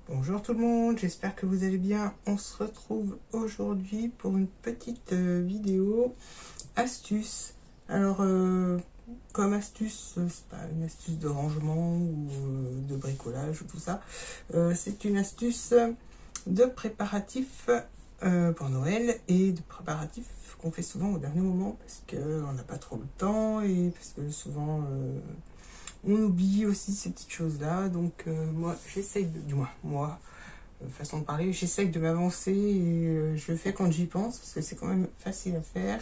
Bonjour tout le monde, j'espère que vous allez bien. On se retrouve aujourd'hui pour une petite vidéo astuce. Alors, comme astuce, c'est pas une astuce de rangement ou de bricolage ou tout ça. C'est une astuce de préparatifs pour Noël et de préparatifs qu'on fait souvent au dernier moment parce qu'on n'a pas trop le temps et parce que souvent... on oublie aussi ces petites choses-là, donc moi j'essaye de, du moins moi, façon de parler, j'essaye de m'avancer et je le fais quand j'y pense, parce que c'est quand même facile à faire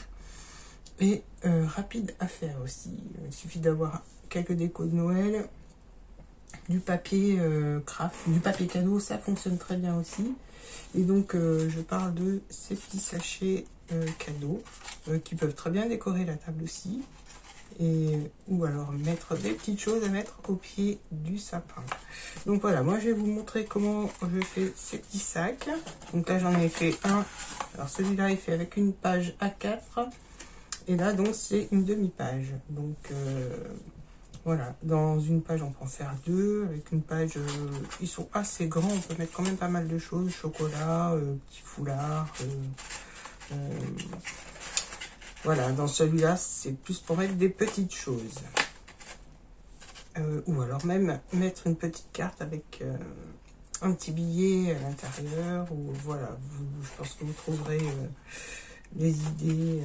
et rapide à faire aussi. Il suffit d'avoir quelques décos de Noël, du papier craft, du papier cadeau, ça fonctionne très bien aussi. Et donc je parle de ces petits sachets cadeaux qui peuvent très bien décorer la table aussi. Ou alors mettre des petites choses à mettre au pied du sapin. Donc voilà, moi je vais vous montrer comment je fais ces petits sacs. Donc là j'en ai fait un. Alors celui-là est fait avec une page A4 et là donc c'est une demi-page. Donc voilà, dans une page on peut en faire deux. Avec une page, ils sont assez grands, on peut mettre quand même pas mal de choses, chocolat, petit foulard. Voilà, dans celui-là, c'est plus pour mettre des petites choses. Ou alors même mettre une petite carte avec un petit billet à l'intérieur. Ou voilà, je pense que vous trouverez des idées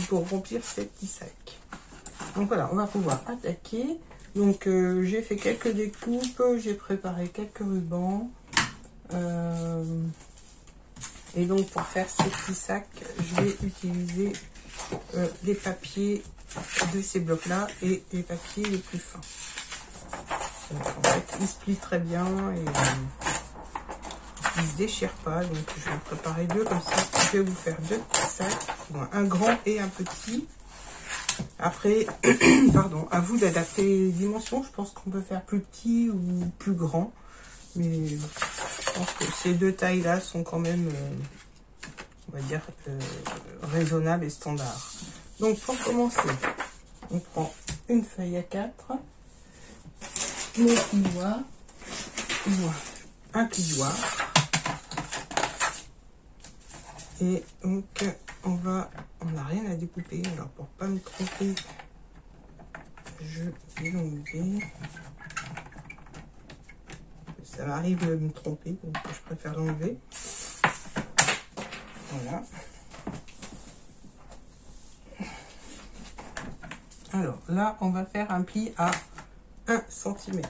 pour remplir ces petits sacs. Donc voilà, on va pouvoir attaquer. Donc j'ai fait quelques découpes, j'ai préparé quelques rubans. Et donc pour faire ces petits sacs, je vais utiliser les papiers de ces blocs là et les papiers les plus fins. Donc, en fait ils se plient très bien et ils se déchirent pas, donc je vais en préparer deux comme ça. Je vais vous faire deux petits sacs, un grand et un petit. Après pardon, à vous d'adapter les dimensions. Je pense qu'on peut faire plus petit ou plus grand, mais je pense que ces deux tailles là sont quand même on va dire raisonnable et standard. Donc pour commencer, on prend une feuille A4, mon plioir, un plioir, et donc on n'a rien à découper. Alors pour pas me tromper, je vais l'enlever. Ça m'arrive de me tromper, donc je préfère l'enlever. Voilà. Alors là, on va faire un pli à 1 cm.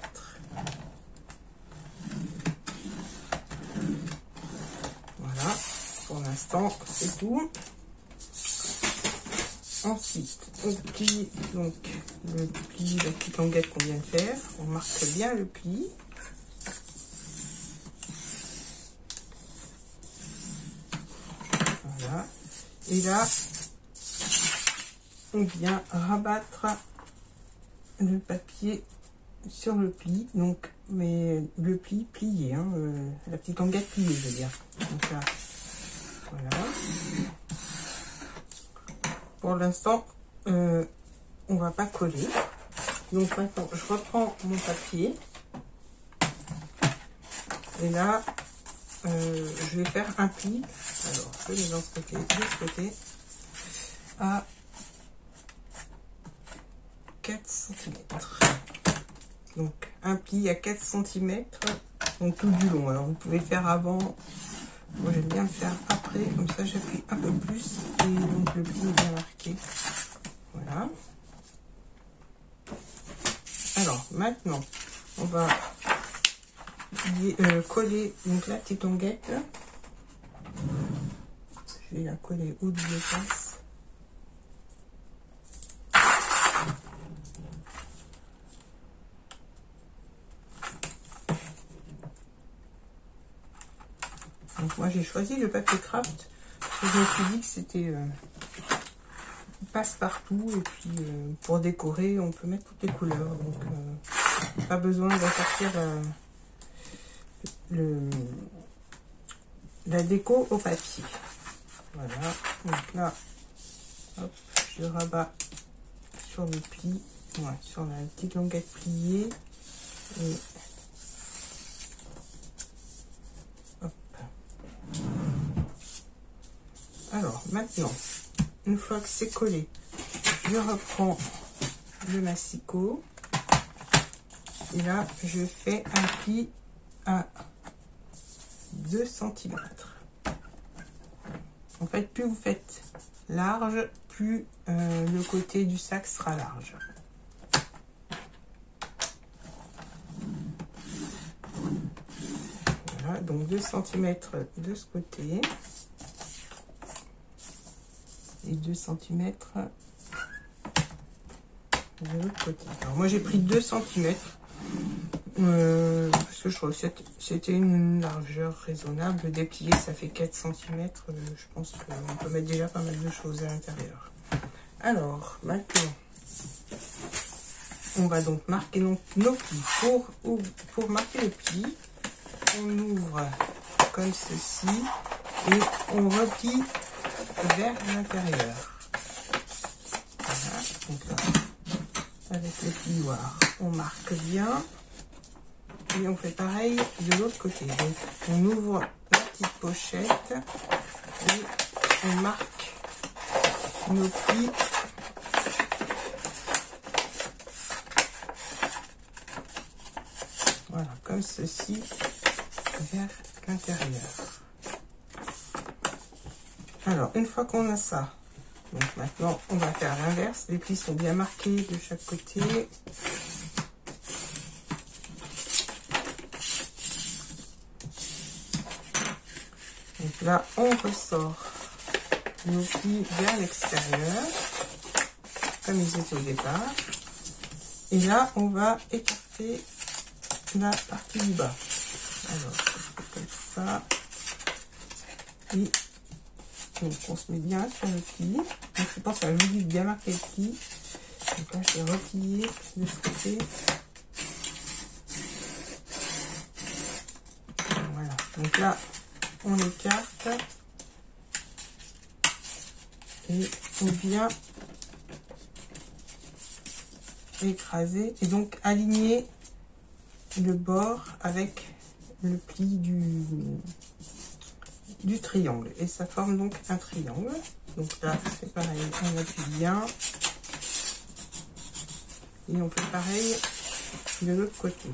Voilà, pour l'instant, c'est tout. Ensuite, on plie donc le pli, la petite languette qu'on vient de faire. On marque bien le pli. Voilà. Et là, on vient rabattre le papier sur le pli, donc mais le pli plié, hein, la petite languette pliée, je veux dire. Donc là, voilà. Pour l'instant, on va pas coller. Donc maintenant, je reprends mon papier et là, je vais faire un pli. Alors, je mets dans ce côté, de ce côté, à 4 cm. Donc un pli à 4 cm, donc tout du long. Alors vous pouvez le faire avant, moi j'aime bien le faire après, comme ça j'appuie un peu plus et donc le pli est bien marqué. Voilà. Alors maintenant on va coller donc la petite languette. Je vais la coller au double face. Donc moi j'ai choisi le papier craft parce que je me suis dit que c'était passe-partout et puis pour décorer on peut mettre toutes les couleurs, donc pas besoin de sortir la déco au papier. Voilà, donc là hop, je rabats sur le pli, ouais, sur la petite languette pliée et Maintenant, une fois que c'est collé, je reprends le massicot. Et là, je fais un pli à 2 cm. En fait, plus vous faites large, plus le côté du sac sera large. Voilà, donc 2 cm de ce côté. Et 2 cm de l'autre côté. Alors moi j'ai pris 2 cm. Parce que je trouve que c'était une largeur raisonnable. Déplier, ça fait 4 cm. Je pense qu'on peut mettre déjà pas mal de choses à l'intérieur. Alors, maintenant, on va donc marquer nos plis. Pour marquer le pli, on ouvre comme ceci et on replie vers l'intérieur. Voilà, donc là, avec le plioir, on marque bien. Et on fait pareil de l'autre côté. Donc on ouvre la petite pochette et on marque nos plis. Voilà, comme ceci, vers l'intérieur. Alors, une fois qu'on a ça, donc maintenant on va faire l'inverse. Les plis sont bien marqués de chaque côté. Donc là, on ressort nos plis vers l'extérieur, comme ils étaient au départ. Et là, on va écarter la partie du bas. Alors, comme ça. Et donc, on se met bien sur le pli. Donc, je pense que ça vous dit de bien marquer le pli. Donc là, je vais replier de ce côté. Voilà. Donc là, on écarte et on vient écraser et donc aligner le bord avec le pli du triangle et ça forme donc un triangle. Donc là c'est pareil, on appuie bien et on fait pareil de l'autre côté.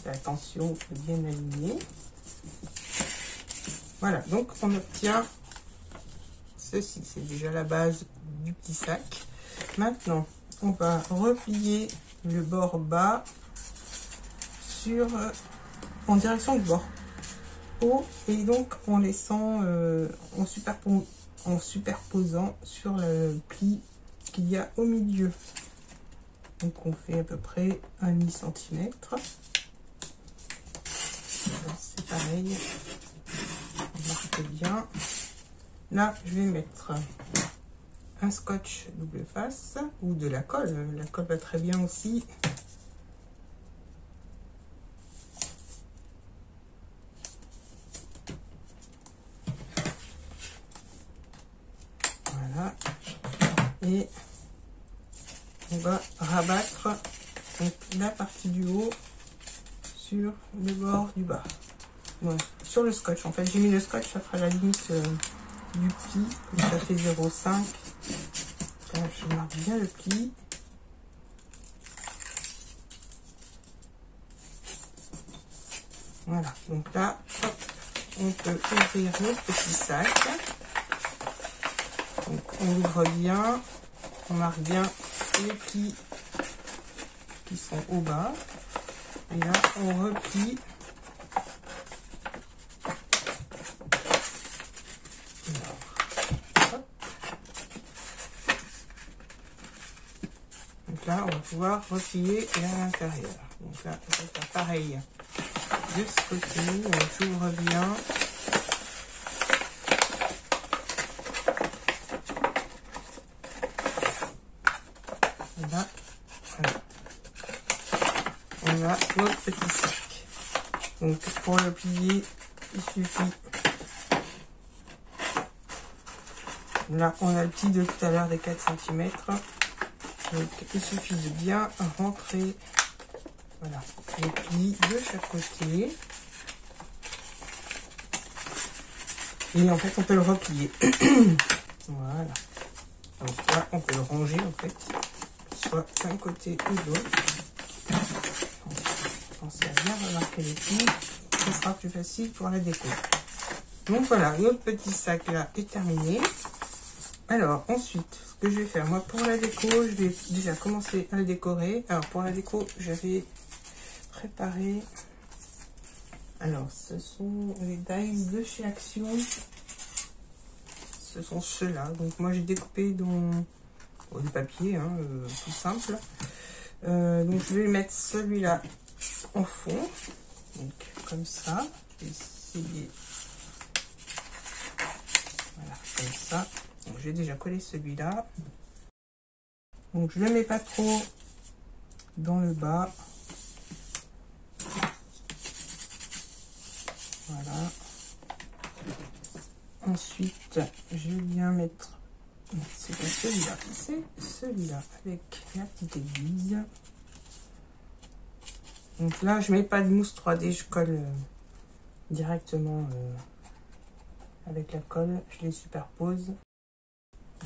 Attention, il faut bien aligner. Voilà, donc on obtient ceci. C'est déjà la base du petit sac. Maintenant, on va replier le bord bas en direction du bord haut et donc en laissant en superposant sur le pli qu'il y a au milieu. Donc on fait à peu près 1,5 cm. C'est pareil, on marque bien. Là, je vais mettre un scotch double face ou de la colle. La colle va très bien aussi. Voilà. Et on va rabattre donc, la partie du haut sur le bord du bas. Ouais, sur le scotch. En fait, j'ai mis le scotch, ça fera la limite du pli. Comme ça fait 0,5. Je marque bien le pli. Voilà. Donc là, hop, on peut ouvrir notre petit sac. Donc on ouvre bien. On marque bien les plis qui sont au bas. Et là, on replie. Donc là, on va pouvoir replier vers l'intérieur. Donc là, on va faire pareil de ce côté. On ouvre bien. Et là, voilà. On a notre petit sac. Donc pour le plier, il suffit. Là, on a le pli de tout à l'heure des 4 cm. Donc il suffit de bien rentrer, voilà, les plis de chaque côté. Et en fait, on peut le replier. Voilà. Donc là, on peut le ranger en fait, soit d'un côté ou de l'autre. Pensez à bien remarquer les plis, ce sera plus facile pour la déco. Donc voilà, notre petit sac là est terminé. Alors ensuite, ce que je vais faire, moi pour la déco, je vais déjà commencer à le décorer. Alors pour la déco, j'avais préparé, alors ce sont les dies de chez Action. Ce sont ceux-là. Donc moi j'ai découpé dans du papier, hein, tout simple. Donc je vais mettre celui-là en fond. Donc comme ça. Je vais essayer. Voilà, comme ça. Donc j'ai déjà collé celui-là. Donc je ne le mets pas trop dans le bas. Voilà. Ensuite, je viens mettre, c'est pas celui-là, c'est celui-là avec la petite aiguille. Donc là, je mets pas de mousse 3D, je colle directement avec la colle, je les superpose.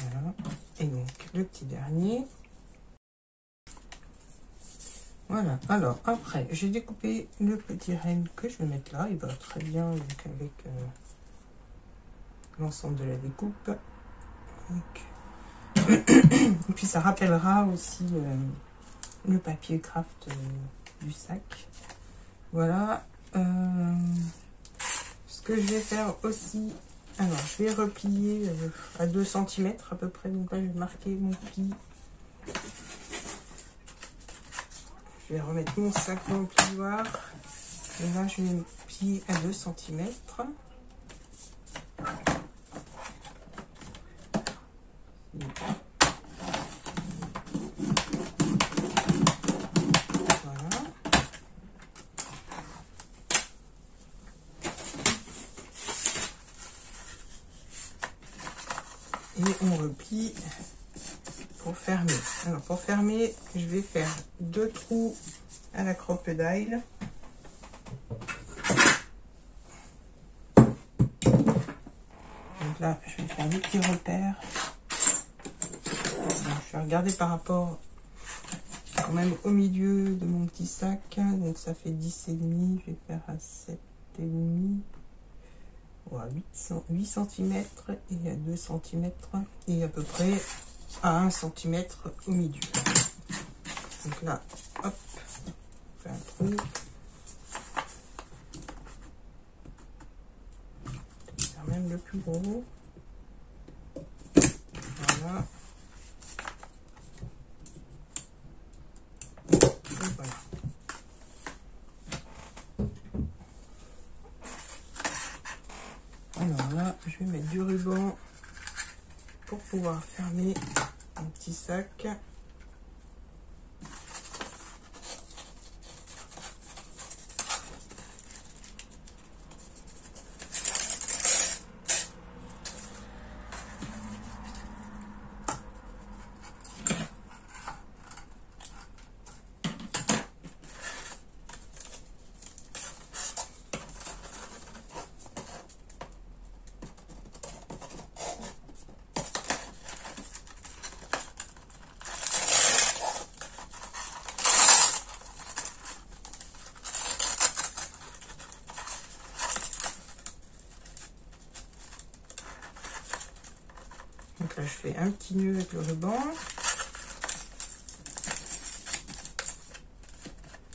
Voilà. Et donc le petit dernier. Voilà. Alors après, j'ai découpé le petit renne que je vais mettre là. Il va très bien avec l'ensemble de la découpe. Donc. Et puis ça rappellera aussi le papier craft du sac. Voilà. Ce que je vais faire aussi, alors je vais replier à 2 cm à peu près. Donc là je vais marquer mon pli. Je vais remettre mon sac dans le plioir. Et là je vais plier à 2 cm. Et on replie pour fermer. Alors pour fermer, je vais faire 2 trous à la crocodile. Donc là, je vais faire des petits repères. Donc, je vais regarder par rapport quand même au milieu de mon petit sac. Donc ça fait 10,5. Je vais faire à 7,5. Voilà, 8 cm et à 2 cm et à peu près à 1 cm au milieu. Donc là, hop, on fait un trou. Je vais faire même le plus gros. Voilà. Et voilà. Alors là, je vais mettre du ruban pour pouvoir fermer mon petit sac. Donc là, je fais un petit nœud avec le ruban.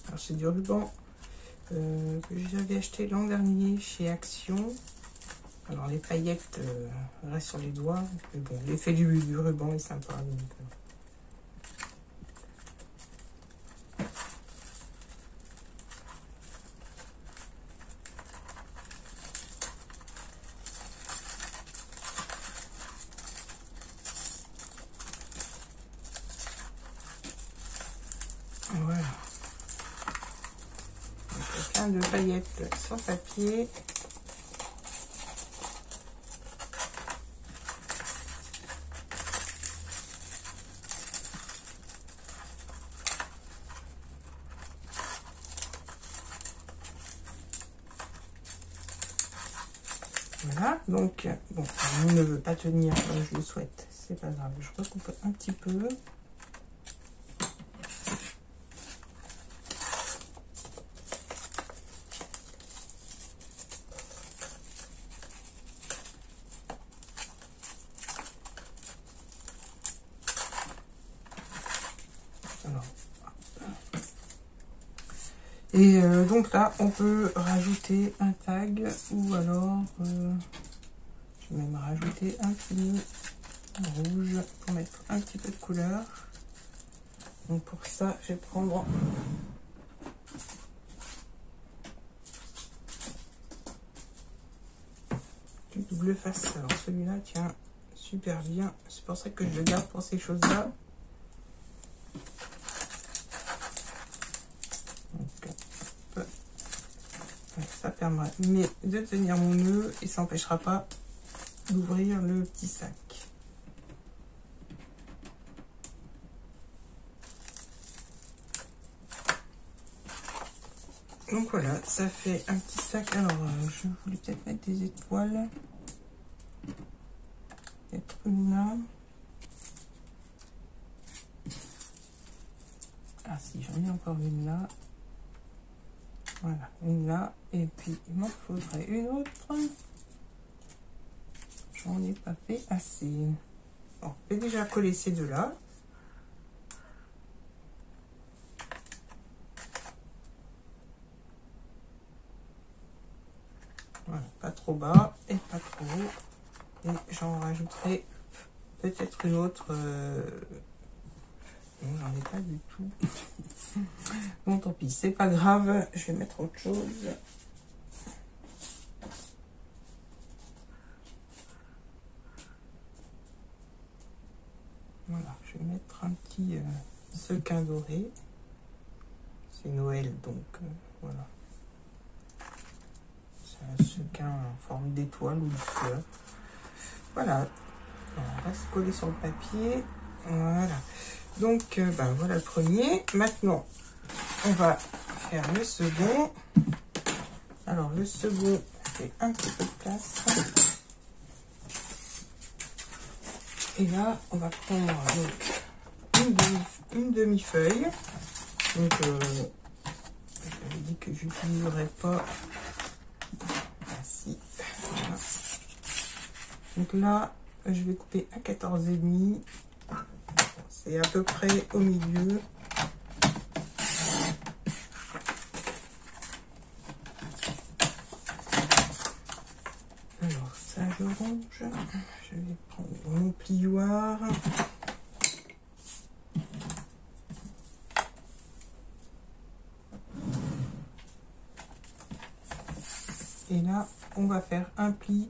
Alors, c'est du ruban que j'avais acheté l'an dernier chez Action. Alors, les paillettes restent sur les doigts. Mais bon, l'effet du ruban est sympa. Donc, voilà. Donc, plein de paillettes sur papier. Voilà, donc, bon, on ne veut pas tenir comme je le souhaite, c'est pas grave, je recoupe un petit peu. Alors, et donc là, on peut rajouter un tag ou alors, je vais même rajouter un fil rouge pour mettre un petit peu de couleur. Donc pour ça, je vais prendre du double face. Alors celui-là tient super bien. C'est pour ça que je le garde pour ces choses-là. Ça permet de tenir mon nœud et ça n'empêchera pas d'ouvrir le petit sac. Donc voilà, ça fait un petit sac. Alors, je voulais peut-être mettre des étoiles. Peut-être une là. Ah si, j'en ai encore une là. Voilà, une là. Et puis, il m'en faudrait une autre. J'en ai pas fait assez. Bon, je vais déjà coller ces deux-là. Voilà, pas trop bas et pas trop haut. Et j'en rajouterai peut-être une autre. Non, j'en ai pas du tout. Bon, tant pis, c'est pas grave. Je vais mettre autre chose. Voilà, je vais mettre un petit sequin doré. C'est Noël, donc voilà. C'est un sequin en forme d'étoile ou de fleur. Voilà. Alors, on va se coller sur le papier. Voilà. Donc, ben, voilà le premier. Maintenant, on va faire le second. Alors, le second, fait un petit peu de place. Et là, on va prendre donc, une demi-feuille. Donc, j'avais dit que je n'utiliserais pas. Ainsi. Voilà. Donc là, je vais couper à 14,5. C'est à peu près au milieu. Alors, ça, je ronge. Je vais prendre mon plioir. Et là, on va faire un pli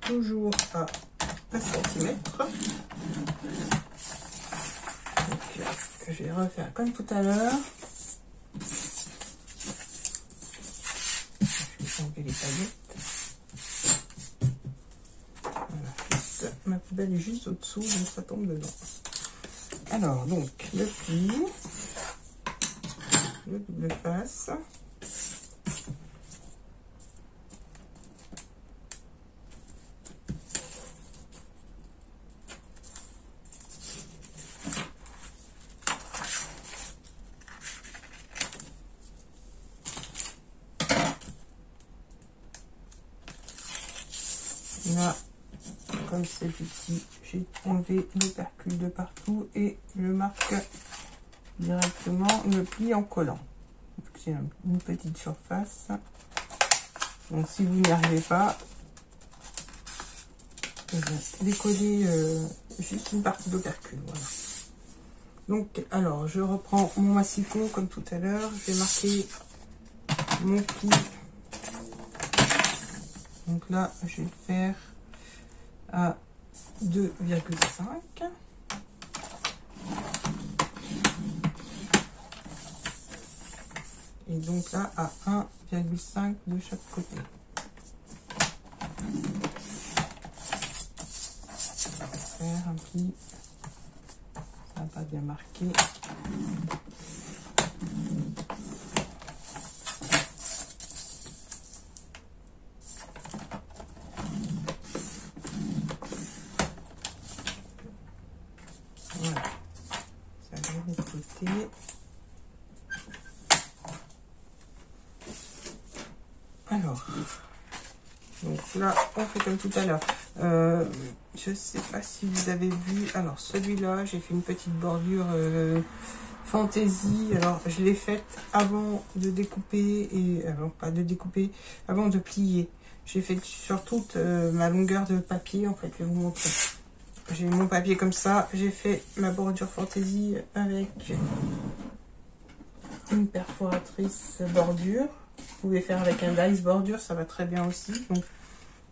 toujours à 1 cm. Je vais refaire comme tout à l'heure. Je vais enlever les paillettes. Voilà, juste, ma poubelle est juste au-dessous, donc ça tombe dedans. Alors, donc, le pli, le double face. Là, comme c'est petit, j'ai enlevé l'opercule de partout et je marque directement le pli en collant. C'est une petite surface. Donc si vous n'y arrivez pas, je vais décoller juste une partie d'opercule. Voilà. Donc alors je reprends mon massicot comme tout à l'heure. Je vais marquer mon pli. Donc là, je vais le faire à 2,5. Et donc là, à 1,5 de chaque côté. On va faire un pli. Ça n'a pas bien marqué. Alors, donc là, on fait comme tout à l'heure. Je sais pas si vous avez vu. Alors, celui-là, j'ai fait une petite bordure fantaisie. Alors, je l'ai faite avant de découper et avant pas de découper, avant de plier. J'ai fait sur toute ma longueur de papier. En fait, je vais vous montrer. J'ai mon papier comme ça. J'ai fait ma bordure fantaisie avec une perforatrice bordure. Vous pouvez faire avec un dice bordure, ça va très bien aussi. Donc,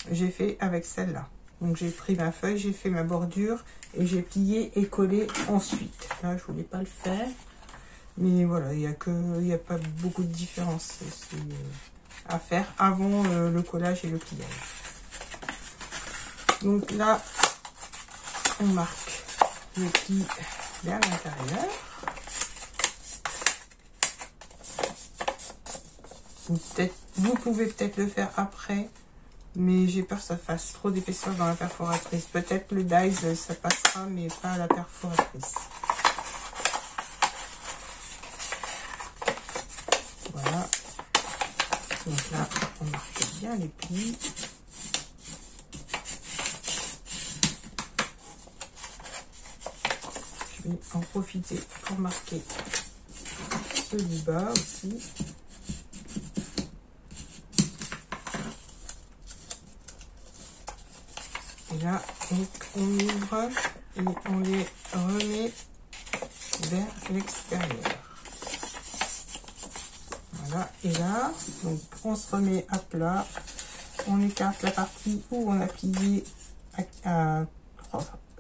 j'ai fait avec celle-là. Donc, j'ai pris ma feuille, j'ai fait ma bordure et j'ai plié et collé ensuite. Là, je voulais pas le faire. Mais voilà, il n'y a pas beaucoup de différence à faire avant le collage et le pliage. Donc là, on marque le pli vers l'intérieur. Vous pouvez peut-être le faire après, mais j'ai peur que ça fasse trop d'épaisseur dans la perforatrice. Peut-être le dies, ça passera, mais pas à la perforatrice. Voilà. Donc là, on marque bien les plis. Je vais en profiter pour marquer ceux du bas aussi. Et là, donc, on ouvre et on les remet vers l'extérieur. Voilà, et là, donc on se remet à plat. On écarte la partie où on a plié à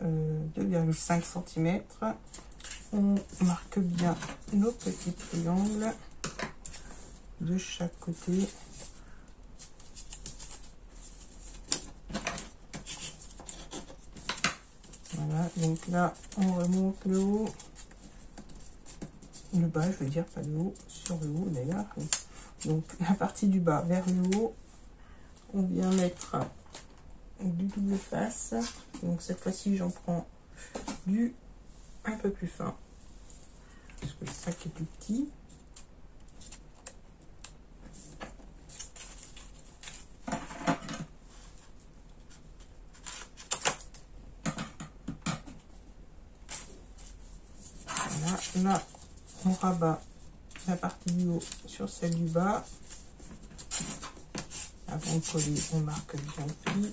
2,5 cm. On marque bien nos petits triangles de chaque côté. Voilà, donc là, on remonte le haut, le bas, je veux dire, pas le haut, sur le haut d'ailleurs. Donc, la partie du bas vers le haut, on vient mettre du double face. Donc, cette fois-ci, j'en prends du un peu plus fin, parce que le sac est plus petit. Là, on rabat la partie du haut sur celle du bas. Avant de coller, on marque bien le pli.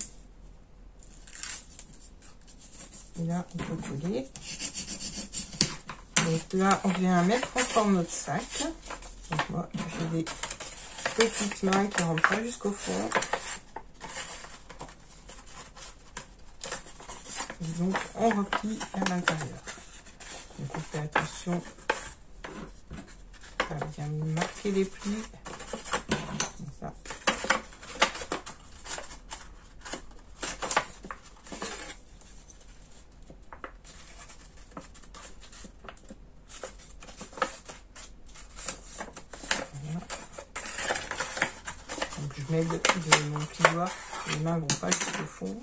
Et là, on peut coller. Donc là, on vient mettre en forme notre sac. Donc moi, j'ai des petites mains qui ne rentrent pas jusqu'au fond. Et donc, on replie à l'intérieur. Donc on fait attention à bien marquer les plis. Comme ça. Voilà. Donc je mets de mon plioir, les mains ne vont pas jusqu'au fond.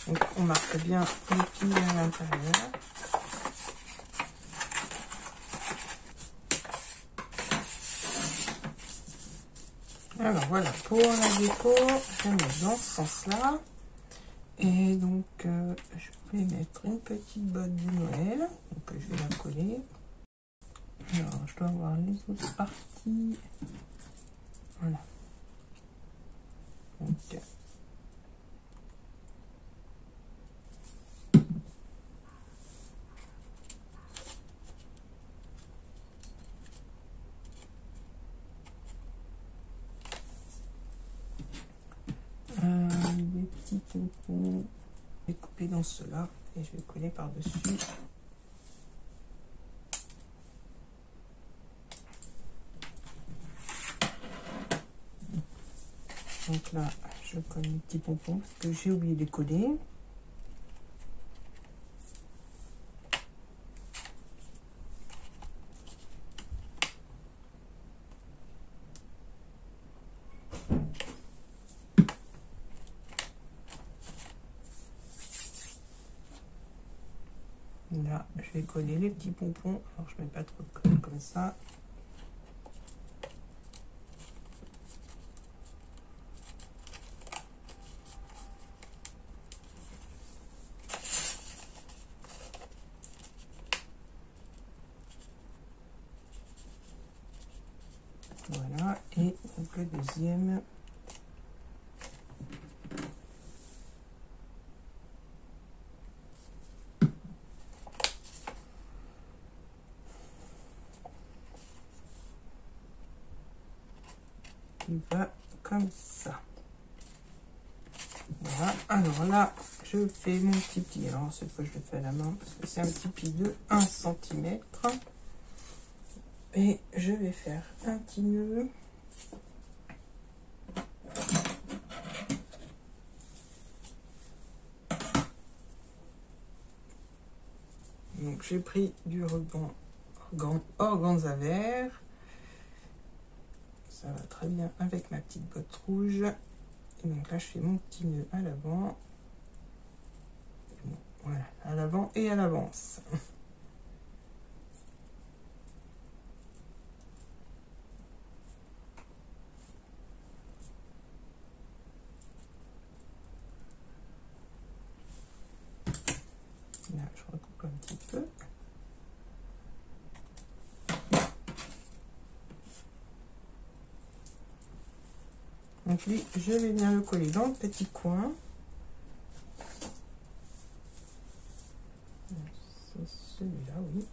Donc on marque bien les plis à l'intérieur. Alors voilà, pour la déco, je vais mettre dans ce sens-là. Et donc, je vais mettre une petite botte de Noël. Donc, je vais la coller. Alors, je dois avoir les autres parties. Voilà. Donc, des petits pompons. Je vais couper dans cela et je vais coller par-dessus. Donc là, je colle les petits pompons parce que j'ai oublié de les coller. Là, je vais coller les petits pompons. Alors, je mets pas trop de colle comme ça. Voilà, et donc le deuxième. Il va comme ça. Voilà, alors là, je fais mon petit pli. Alors cette fois, je le fais à la main parce que c'est un petit pli de 1 cm. Et je vais faire un petit nœud. Donc j'ai pris du ruban organza vert. Ça va très bien avec ma petite botte rouge. Et donc là, je fais mon petit nœud à l'avant. Voilà, à l'avant et à l'avance. Là, je recoupe un petit peu. Donc lui, je vais venir le coller dans le petit coin. C'est celui-là, oui.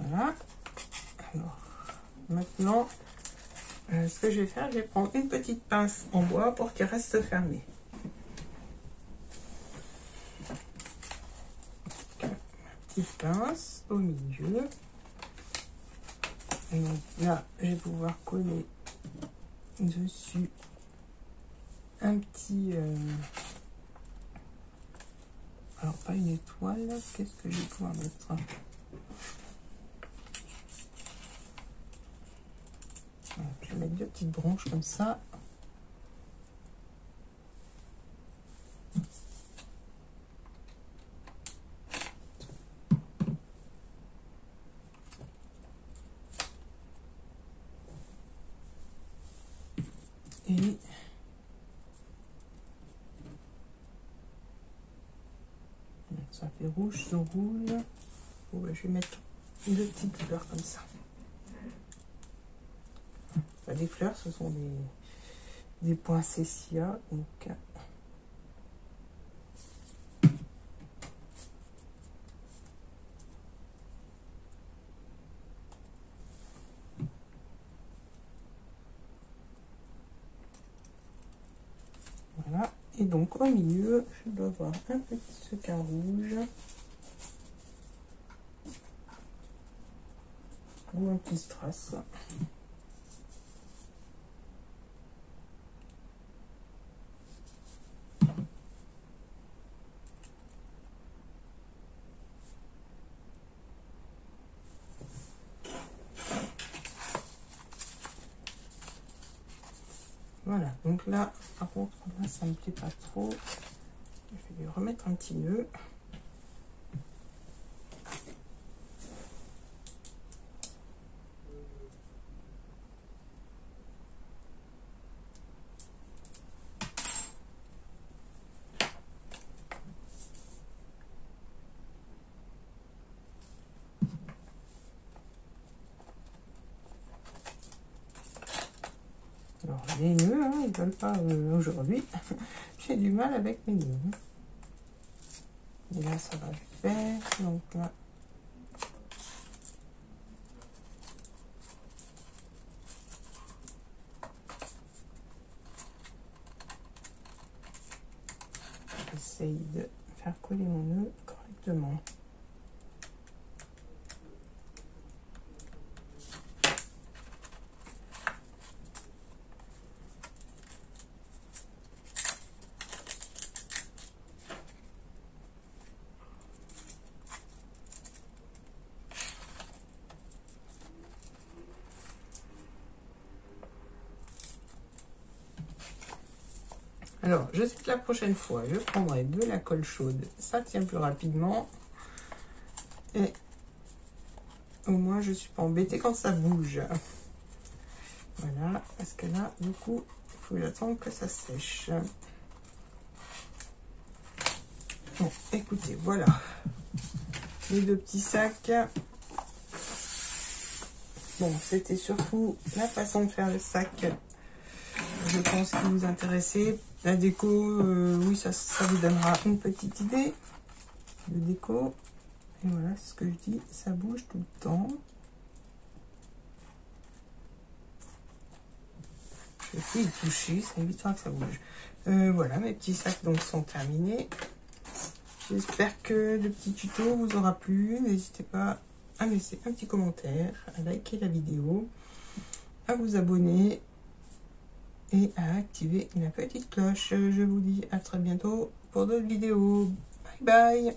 Voilà. Alors, maintenant, ce que je vais faire, je vais prendre une petite pince en bois pour qu'il reste fermé. Petite pince au milieu. Et donc là, je vais pouvoir coller dessus un petit... alors, pas une étoile. Qu'est-ce que je vais pouvoir mettre? Voilà, je vais mettre deux petites branches comme ça. Et ça fait rouge sur rouge. Bon, ben, je vais mettre deux petites fleurs comme ça. Enfin, des fleurs, ce sont des poinsettias. Donc, voilà. Et donc, au milieu, je dois avoir un petit sequin rouge. Ou un petit strass. Voilà, donc là, par contre, là, ça ne me plaît pas trop. Je vais lui remettre un petit nœud. Alors, les nœuds, hein, ils ne veulent pas aujourd'hui. J'ai du mal avec mes nœuds. Et là, ça va le faire. Donc là, j'essaye de faire coller mon nœud correctement. Alors, je sais que la prochaine fois, je prendrai de la colle chaude. Ça tient plus rapidement. Et au moins, je suis pas embêtée quand ça bouge. Voilà, parce que là, du coup, il faut attendre que ça sèche. Bon, écoutez, voilà. Les deux petits sacs. Bon, c'était surtout la façon de faire le sac. Je pense qu'il vous intéressait. La déco, oui, ça vous donnera une petite idée de déco. Et voilà, c'est ce que je dis, ça bouge tout le temps. Je vais y toucher, ça évitera que ça bouge. Voilà, mes petits sacs donc sont terminés. J'espère que le petit tuto vous aura plu. N'hésitez pas à laisser un petit commentaire, à liker la vidéo, à vous abonner et à activer la petite cloche. Je vous dis à très bientôt pour d'autres vidéos. Bye bye!